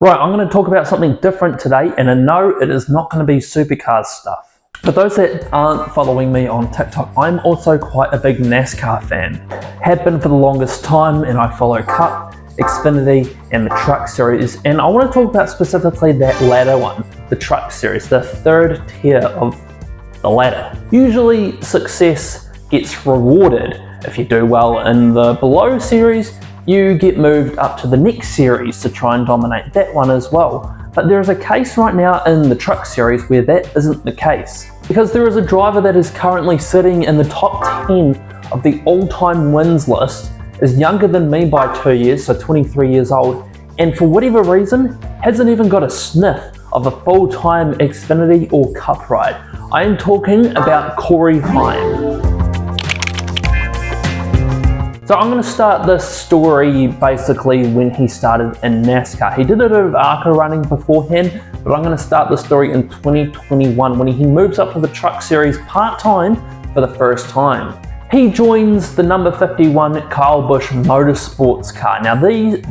Right, I'm going to talk about something different today, and no, it is not going to be supercars stuff. For those that aren't following me on TikTok, I'm also quite a big NASCAR fan. Have been for the longest time, and I follow Cup, Xfinity, and the Truck Series, and I want to talk about specifically that latter one, the Truck Series, the third tier of the ladder. Usually success gets rewarded if you do well in the below series. You get moved up to the next series to try and dominate that one as well. But there is a case right now in the Truck Series where that isn't the case. Because there is a driver that is currently sitting in the top 10 of the all-time wins list, is younger than me by 2 years, so 23 years old, and for whatever reason, hasn't even got a sniff of a full-time Xfinity or Cup ride. I am talking about Heim. So I'm going to start this story basically when he started in NASCAR. He did a bit of ARCA running beforehand, but I'm going to start the story in 2021 when he moves up to the Truck Series part-time for the first time. He joins the number 51 Kyle Busch Motorsports car. Now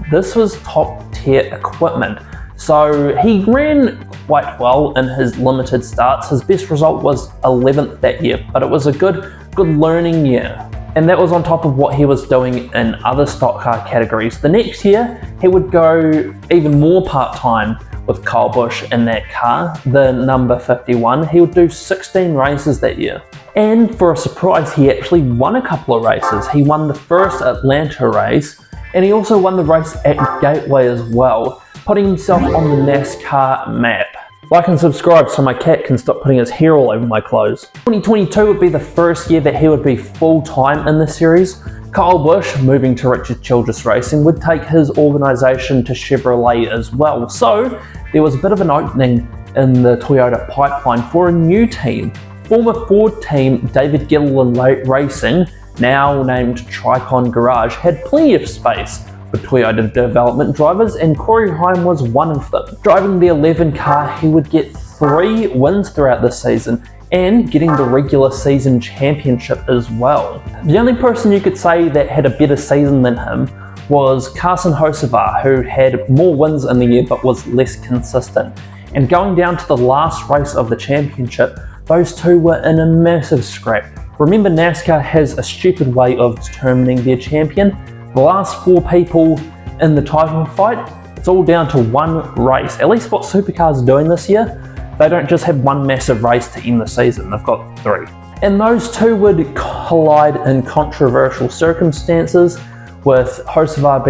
this was top tier equipment. So he ran quite well in his limited starts. His best result was 11th that year, but it was a good learning year. And that was on top of what he was doing in other stock car categories. The next year, he would go even more part-time with Kyle Busch in that car, the number 51. He would do 16 races that year. And for a surprise, he actually won a couple of races. He won the first Atlanta race, and he also won the race at Gateway as well, putting himself on the NASCAR map. Like and subscribe so my cat can stop putting his hair all over my clothes. 2022 would be the first year that he would be full-time in the series. Kyle Busch, moving to Richard Childress Racing, would take his organisation to Chevrolet as well. So there was a bit of an opening in the Toyota pipeline for a new team. Former Ford team David Gilliland Racing, now named Tricon Garage, had plenty of space for Toyota development drivers, and Corey Heim was one of them. Driving the 11 car, he would get 3 wins throughout the season and getting the regular season championship as well. The only person you could say that had a better season than him was Carson Hocevar, who had more wins in the year but was less consistent. And going down to the last race of the championship, those two were in a massive scrap. Remember, NASCAR has a stupid way of determining their champion. The last 4 people in the title fight, it's all down to one race. At least what supercars are doing this year, they don't just have one massive race to end the season, they've got 3. And those two would collide in controversial circumstances, with Hocevar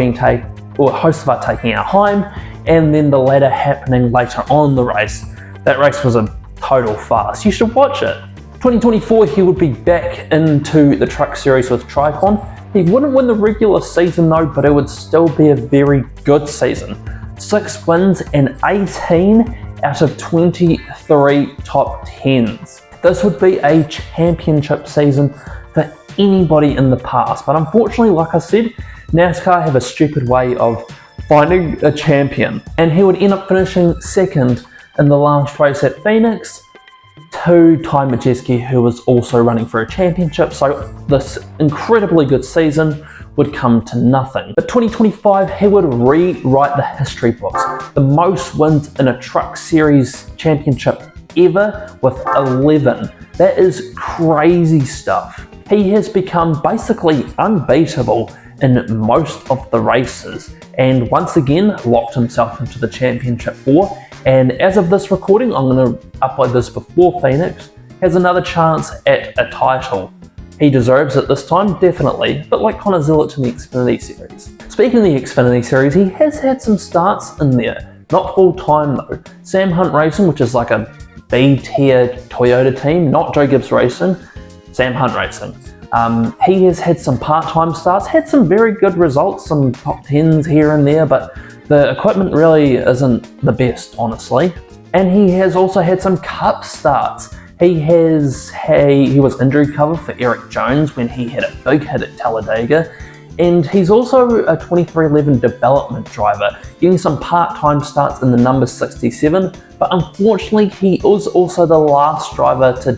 taking out Heim, and then the ladder happening later on in the race. That race was a total farce. You should watch it. 2024, he would be back into the Truck Series with Tricon. He wouldn't win the regular season though, but it would still be a very good season. 6 wins and 18 out of 23 top 10s. This would be a championship season for anybody in the past, but unfortunately, like I said, NASCAR have a stupid way of finding a champion, and he would end up finishing second in the last race at Phoenix to Ty Majeski, who was also running for a championship. So this incredibly good season would come to nothing. But 2025, he would rewrite the history books. The most wins in a Truck Series championship ever with 11. That is crazy stuff. He has become basically unbeatable in most of the races, and once again locked himself into the championship 4. And as of this recording, I'm going to upload this before Phoenix, has another chance at a title. He deserves it this time, definitely, but like Connor Zillett in the Xfinity Series. Speaking of the Xfinity Series, he has had some starts in there, not full time though. Sam Hunt Racing, which is like a B-tier Toyota team, not Joe Gibbs Racing, Sam Hunt Racing. He has had some part-time starts, had some very good results, some top 10s here and there, but the equipment really isn't the best, honestly. And he has also had some Cup starts. He was injury cover for Eric Jones when he had a big hit at Talladega. And he's also a 2311 development driver, getting some part-time starts in the number 67, but unfortunately he was also the last driver to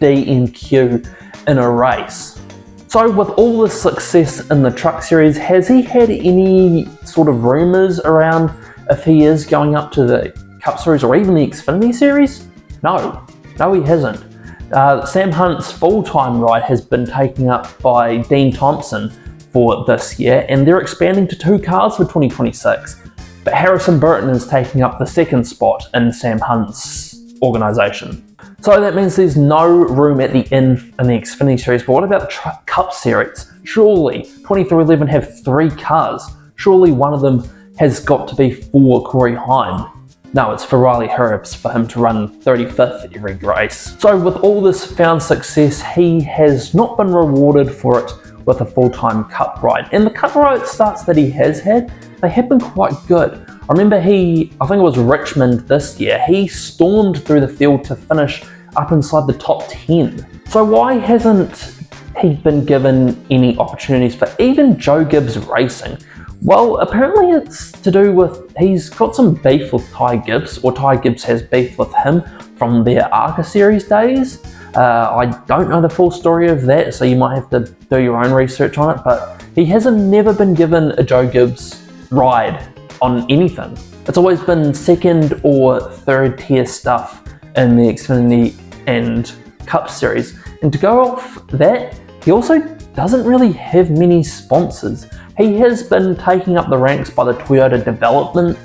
DNQ in a race. So with all the success in the Truck Series, has he had any sort of rumours around if he is going up to the Cup Series or even the Xfinity Series? No, he hasn't. Sam Hunt's full-time ride has been taken up by Dean Thompson for this year, and they're expanding to 2 cars for 2026. But Harrison Burton is taking up the second spot in Sam Hunt's organisation. So that means there's no room at the end in the Xfinity Series. But what about the Cup Series? Surely 23XI have 3 cars. Surely one of them has got to be for Corey Heim. No, it's for Riley Herbst for him to run 35th every race. So with all this found success, he has not been rewarded for it with a full-time Cup ride. And the Cup ride starts that he has had, they have been quite good. I remember I think it was Richmond this year, he stormed through the field to finish up inside the top 10. So why hasn't he been given any opportunities for even Joe Gibbs Racing? Well, apparently it's to do with he's got some beef with Ty Gibbs, or Ty Gibbs has beef with him from their ARCA series days. I don't know the full story of that, so you might have to do your own research on it, but he hasn't never been given a Joe Gibbs ride on anything. It's always been second or third tier stuff in the Xfinity and Cup Series. And to go off that, he also doesn't really have many sponsors. He has been taking up the ranks by the Toyota development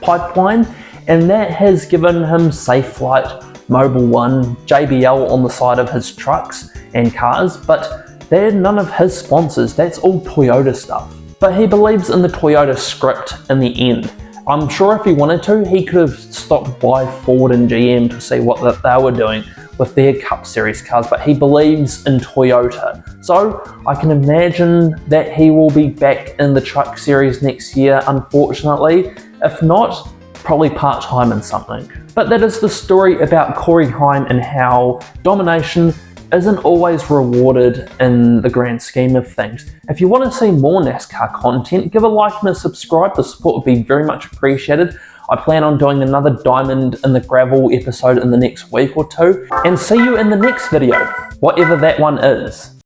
pipeline, and that has given him Safelight, Mobile One, JBL on the side of his trucks and cars, but they're none of his sponsors. That's all Toyota stuff. But he believes in the Toyota script in the end. I'm sure if he wanted to, he could have stopped by Ford and GM to see what they were doing with their Cup Series cars, but he believes in Toyota. So I can imagine that he will be back in the Truck Series next year, unfortunately. If not, probably part-time in something. But that is the story about Corey Heim and how domination isn't always rewarded in the grand scheme of things. If you want to see more NASCAR content, give a like and a subscribe. The support would be very much appreciated. I plan on doing another Diamond in the Gravel episode in the next week or 2. And see you in the next video, whatever that one is.